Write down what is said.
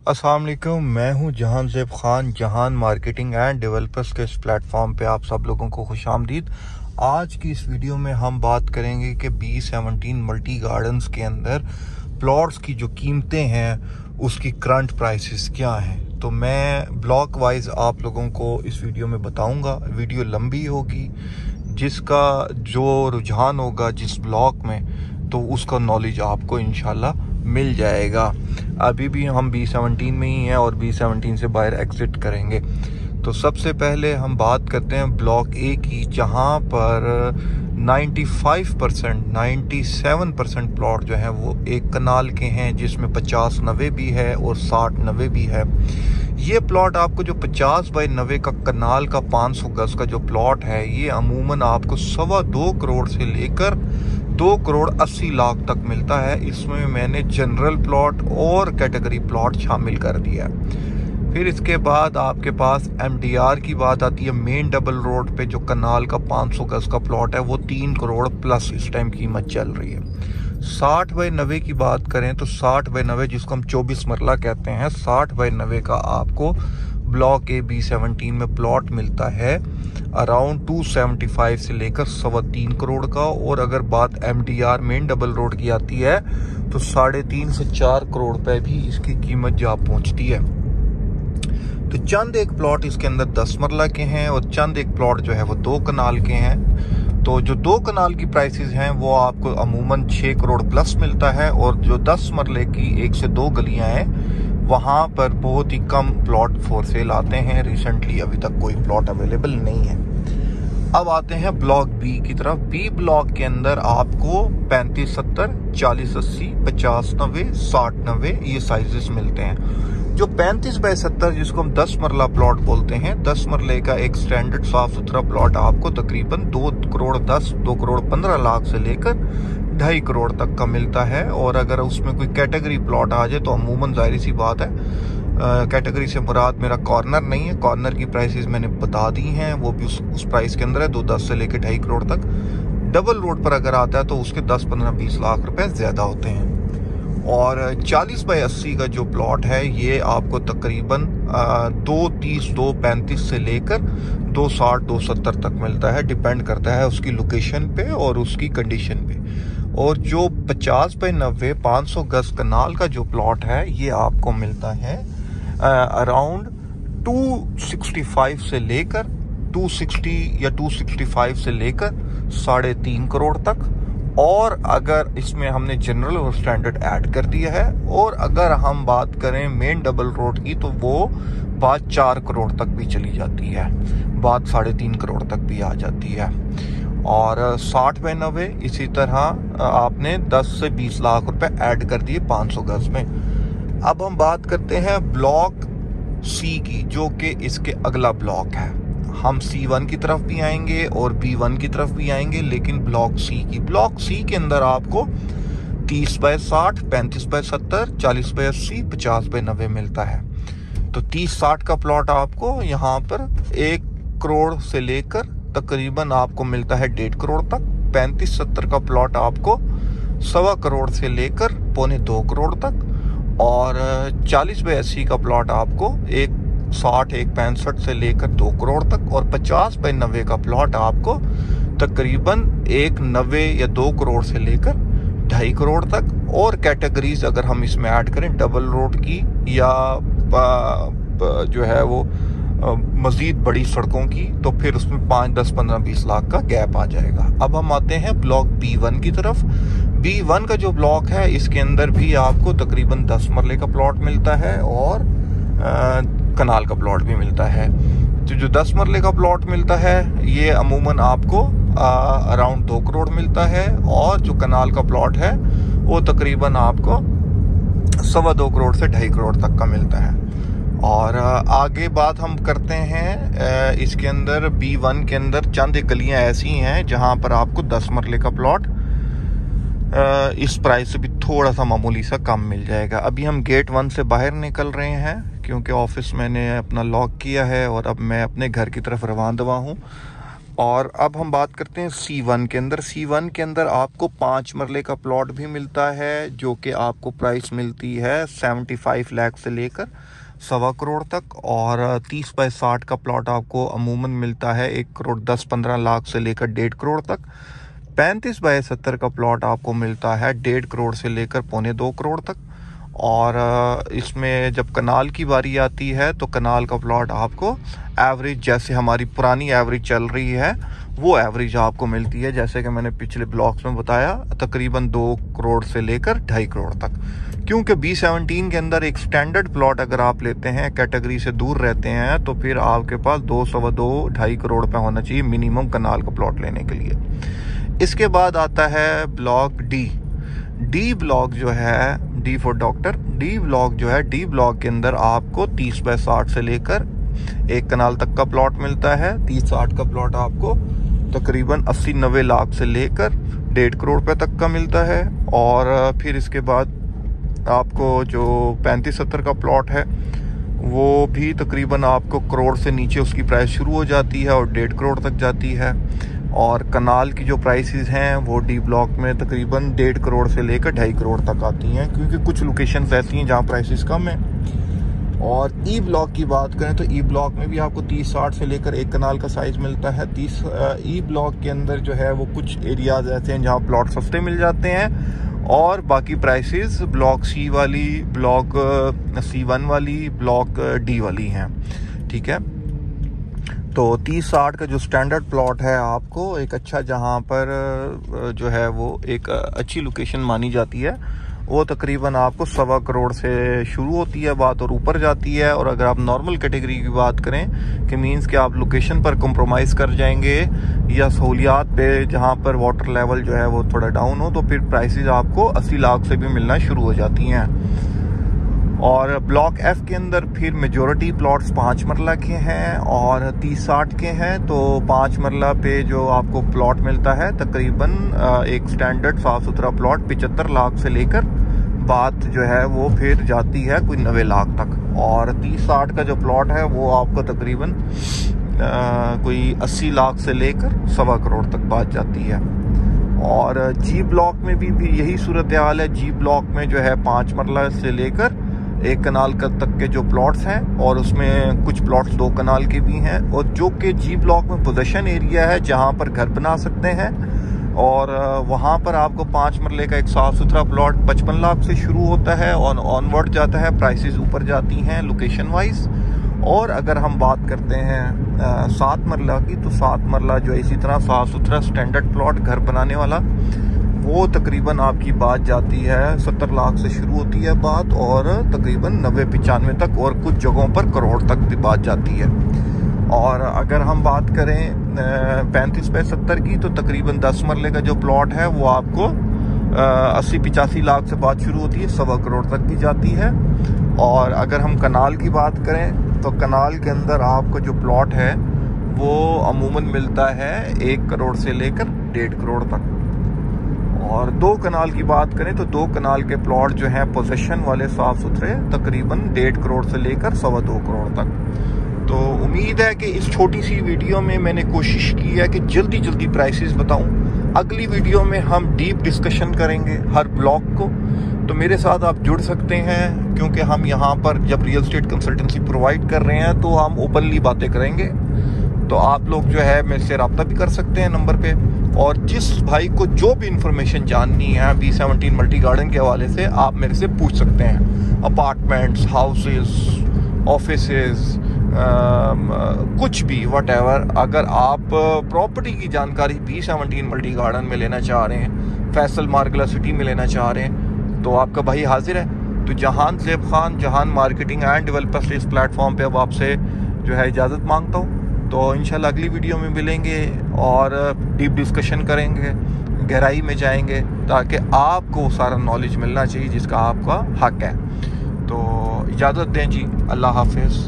अस्सलाम वालेकुम, मैं हूं जहान ज़ेब खान। जहान मार्केटिंग एंड डेवलपर्स के इस प्लेटफॉर्म पे आप सब लोगों को खुशामदीद। आज की इस वीडियो में हम बात करेंगे कि B17 मल्टी गार्डन्स के अंदर प्लॉट्स की जो कीमतें हैं उसकी करंट प्राइसेस क्या हैं। तो मैं ब्लॉक वाइज आप लोगों को इस वीडियो में बताऊंगा। वीडियो लंबी होगी, जिसका जो रुझान होगा जिस ब्लॉक में, तो उसका नॉलेज आपको इंशाल्लाह मिल जाएगा। अभी भी हम B17 में ही हैं और B17 से बाहर एग्जिट करेंगे। तो सबसे पहले हम बात करते हैं ब्लॉक ए की, जहां पर 97% प्लॉट जो है वो एक कनाल के हैं, जिसमें 50-90 भी है और 60-90 भी है। ये प्लॉट आपको जो 50 बाई 90 का कनाल का 500 गज का जो प्लॉट है, ये अमूमन आपको 2.25 करोड़ से लेकर 2 करोड़ 80 लाख तक मिलता है। इसमें मैंने जनरल प्लॉट और कैटेगरी प्लॉट शामिल कर दिया है। फिर इसके बाद आपके पास MDR की बात आती है। मेन डबल रोड पे जो कनाल का 500 गज का प्लॉट है वो 3 करोड़ प्लस इस टाइम कीमत चल रही है। 60 बाई 90 की बात करें तो 60 बाई 90, जिसको हम 24 मरला कहते हैं, 60 बाई 90 का आपको ब्लॉक ए B17 में प्लॉट मिलता है अराउंड 275 से लेकर 3.25 करोड़ का। और अगर बात MDR मेन डबल रोड की आती है तो 3.5 से 4 करोड़ रुपए भी इसकी कीमत जा पहुंचती है। तो चंद एक प्लॉट इसके अंदर 10 मरला के हैं और चंद एक प्लॉट जो है वो 2 कनाल के हैं। तो जो 2 कनाल की प्राइसेस हैं वो आपको अमूमन 6 करोड़ प्लस मिलता है, और जो 10 मरले की 1 से 2 गलियां हैं वहां पर बहुत ही कम प्लॉट फॉर सेल आते हैं। रिसेंटली अभी तक कोई प्लॉट अवेलेबल नहीं है। अब आते हैं ब्लॉक बी की तरफ। बी ब्लॉक के अंदर आपको 35-70, 40-80, 50-90, 60-90 ये साइजेस मिलते हैं। जो 35 बाई 70, जिसको हम 10 मरला प्लॉट बोलते हैं, 10 मरले का एक स्टैंडर्ड साफ सुथरा प्लॉट आपको तकरीबन 2 करोड़ 10, 2 करोड़ 15 लाख से लेकर 2.5 करोड़ तक का मिलता है। और अगर उसमें कोई कैटेगरी प्लॉट आ जाए तो अमूमन जाहिर सी बात है, कैटेगरी से मुराद मेरा कॉर्नर नहीं है, कॉर्नर की प्राइसेस मैंने बता दी हैं, वो भी उस प्राइस के अंदर है, 210 से लेकर 2.5 करोड़ तक। डबल रोड पर अगर आता है तो उसके 10, 15, 20 लाख रुपए ज्यादा होते हैं। और 40 बाई 80 का जो प्लॉट है ये आपको तकरीबन 230, 235 से लेकर 260, 270 तक मिलता है। डिपेंड करता है उसकी लोकेशन पे और उसकी कंडीशन पे। और जो 50 बाई 90, 500 गज कनाल का जो प्लॉट है ये आपको मिलता है अराउंड 265 से लेकर 260 या 265 से लेकर 3.5 करोड़ तक। और अगर इसमें हमने जनरल और स्टैंडर्ड ऐड कर दिया है, और अगर हम बात करें मेन डबल रोड की तो वो बात 4 करोड़ तक भी चली जाती है, बात 3.5 करोड़ तक भी आ जाती है। और 60 बाई 90 इसी तरह आपने 10 से 20 लाख रुपए ऐड कर दिए 500 गज में। अब हम बात करते हैं ब्लॉक सी की, जो कि इसके अगला ब्लॉक है। हम C1 की तरफ भी आएंगे और B1 की तरफ भी आएंगे, लेकिन ब्लॉक सी के अंदर आपको 30 बाई 60, 35 बाई 70, 40 बाई 80, 50 बाई 90 मिलता है। तो 30-60 का प्लॉट आपको यहाँ पर 1 करोड़ से लेकर तकरीबन आपको मिलता है 1.5 करोड़ तक। 35-70 का प्लॉट आपको 1.25 करोड़ से लेकर 2.25 करोड़ तक। और 40 बाई 80 का प्लॉट आपको 1.60, 1.65 से लेकर 2 करोड़ तक। और 50 बाई 90 का प्लॉट आपको तकरीबन 1.90 या 2 करोड़ से लेकर 2.5 करोड़ तक। और कैटेगरीज अगर हम इसमें ऐड करें डबल रोड की या जो है वो मजीद बड़ी सड़कों की, तो फिर उसमें 5, 10, 15, 20 लाख का गैप आ जाएगा। अब हम आते हैं ब्लॉक B1 की तरफ। B1 का जो ब्लॉक है इसके अंदर भी आपको तकरीबन 10 मरले का प्लॉट मिलता है और कनाल का प्लॉट भी मिलता है। तो जो 10 मरले का प्लॉट मिलता है ये अमूमन आपको अराउंड 2 करोड़ मिलता है, और जो कनाल का प्लॉट है वो तकरीबन आपको 2.25 करोड़ से 2.5 करोड़ तक का मिलता है। और आगे बात हम करते हैं इसके अंदर B1 के अंदर चंद एक गलियां ऐसी हैं जहां पर आपको 10 मरले का प्लॉट इस प्राइस से भी थोड़ा सा मामूली सा कम मिल जाएगा। अभी हम गेट 1 से बाहर निकल रहे हैं क्योंकि ऑफिस मैंने अपना लॉक किया है और अब मैं अपने घर की तरफ रवाना हूँ। और अब हम बात करते हैं C1 के अंदर। C1 के अंदर आपको 5 मरले का प्लॉट भी मिलता है, जो कि आपको प्राइस मिलती है 75 लाख से लेकर 1.25 करोड़ तक। और 30 बाय 60 का प्लॉट आपको अमूमन मिलता है 1 करोड़ 10-15 लाख से लेकर 1.5 करोड़ तक। 35 बाय 70 का प्लॉट आपको मिलता है 1.5 करोड़ से लेकर 1.25-2 करोड़ तक। और इसमें जब कनाल की बारी आती है तो कनाल का प्लॉट आपको एवरेज, जैसे हमारी पुरानी एवरेज चल रही है वो एवरेज आपको मिलती है, जैसे कि मैंने पिछले ब्लॉग्स में बताया, तकरीबन 2 करोड़ से लेकर 2.5 करोड़ तक। क्योंकि B17 के अंदर एक स्टैंडर्ड प्लॉट अगर आप लेते हैं, कैटेगरी से दूर रहते हैं, तो फिर आपके पास 2 सवा 2-2.5 करोड़ पे होना चाहिए मिनिमम कनाल का प्लॉट लेने के लिए। इसके बाद आता है ब्लॉक डी ब्लॉक जो है, D for doctor, D block जो है, डी ब्लॉक के अंदर आपको 30 बाय 60 से लेकर 1 कनाल तक का प्लॉट मिलता है। 30-60 का प्लॉट आपको तकरीबन 80-90 लाख से लेकर 1.5 करोड़ रुपए तक का मिलता है। और फिर इसके बाद आपको जो 35-70 का प्लॉट है वो भी तकरीबन आपको करोड़ से नीचे उसकी प्राइस शुरू हो जाती है और 1.5 करोड़ तक जाती है। और कनाल की जो प्राइसेस हैं वो डी ब्लॉक में तकरीबन 1.5 करोड़ से लेकर 2.5 करोड़ तक आती हैं, क्योंकि कुछ लोकेशंस ऐसी हैं जहाँ प्राइसेस कम हैं। और ई ब्लॉक की बात करें तो ई ब्लॉक में भी आपको 30-60 से लेकर 1 कनाल का साइज़ मिलता है। ई ब्लॉक के अंदर जो है वो कुछ एरियाज़ ऐसे हैं जहाँ प्लॉट सस्ते मिल जाते हैं और बाकी प्राइसेस ब्लॉक C वाली, ब्लॉक C1 वाली, ब्लॉक D वाली हैं। ठीक है, तो 30-60 का जो स्टैंडर्ड प्लॉट है आपको एक अच्छा, जहां पर जो है वो एक अच्छी लोकेशन मानी जाती है, वो तकरीबन आपको 1.25 करोड़ से शुरू होती है बात और ऊपर जाती है। और अगर आप नॉर्मल कैटेगरी की बात करें कि मींस कि आप लोकेशन पर कंप्रोमाइज़ कर जाएंगे या सहूलियात पे जहां पर वाटर लेवल जो है वो थोड़ा डाउन हो, तो फिर प्राइसेस आपको 80 लाख से भी मिलना शुरू हो जाती हैं। और ब्लॉक F के अंदर फिर मेजॉरिटी प्लॉट्स 5 मरला के हैं और 30-60 के हैं। तो 5 मरला पे जो आपको प्लॉट मिलता है तकरीबन एक स्टैंडर्ड साफ सुथरा प्लॉट 75 लाख से लेकर बात जो है वो फिर जाती है कोई 90 लाख तक। और 30-60 का जो प्लॉट है वो आपको तकरीबन कोई 80 लाख से लेकर 1.25 करोड़ तक बात जाती है। और G ब्लॉक में भी यही सूरत हाल है। G ब्लॉक में जो है 5 मरला से लेकर 1 कनाल तक के जो प्लॉट्स हैं और उसमें कुछ प्लॉट्स 2 कनाल के भी हैं, और जो कि G ब्लॉक में पोजीशन एरिया है जहां पर घर बना सकते हैं। और वहां पर आपको 5 मरले का एक साफ सुथरा प्लॉट 55 लाख से शुरू होता है और ऑनवर्ड जाता है, प्राइसेस ऊपर जाती हैं लोकेशन वाइज। और अगर हम बात करते हैं 7 मरला की, तो 7 मरला जो है इसी तरह साफ सुथरा स्टैंडर्ड प्लॉट घर बनाने वाला, वो तकरीबन आपकी बात जाती है 70 लाख से शुरू होती है बात और तकरीबन 90-95 तक, और कुछ जगहों पर करोड़ तक भी बात जाती है। और अगर हम बात करें 35 बाय 70 की, तो तकरीबन 10 मरले का जो प्लॉट है वो आपको 80-85 लाख से बात शुरू होती है, 1.25 करोड़ तक भी जाती है। और अगर हम कनाल की बात करें तो कनाल के अंदर आपको जो प्लॉट है वो अमूमन मिलता है 1 करोड़ से लेकर 1.5 करोड़ तक। और 2 कनाल की बात करें तो 2 कनाल के प्लॉट जो हैं पोजीशन वाले साफ सुथरे तकरीबन 1.5 करोड़ से लेकर 2.25 करोड़ तक। तो उम्मीद है कि इस छोटी सी वीडियो में मैंने कोशिश की है कि जल्दी जल्दी प्राइसेस बताऊं। अगली वीडियो में हम डीप डिस्कशन करेंगे हर ब्लॉक को, तो मेरे साथ आप जुड़ सकते हैं, क्योंकि हम यहाँ पर जब रियल एस्टेट कंसल्टेंसी प्रोवाइड कर रहे हैं तो हम ओपनली बातें करेंगे। तो आप लोग जो है मेरे से रब्ता भी कर सकते हैं नंबर पे। और जिस भाई को जो भी इंफॉर्मेशन जाननी है B17 मल्टी गार्डन के हवाले से, आप मेरे से पूछ सकते हैं। अपार्टमेंट्स, हाउसेस, ऑफिसेस, कुछ भी व्हाटएवर, अगर आप प्रॉपर्टी की जानकारी B17 मल्टी गार्डन में लेना चाह रहे हैं, फैसल मार्गला सिटी में लेना चाह रहे हैं, तो आपका भाई हाजिर है। तो जहान ज़ेब खान, जहान मार्केटिंग एंड डेवलपर्स, इस प्लेटफॉर्म पे अब आपसे जो है इजाज़त मांगता हूँ। तो इंशाल्लाह अगली वीडियो में मिलेंगे और डीप डिस्कशन करेंगे, गहराई में जाएंगे, ताकि आपको सारा नॉलेज मिलना चाहिए जिसका आपका हक है। तो इजाज़त दें जी, अल्लाह हाफिज़।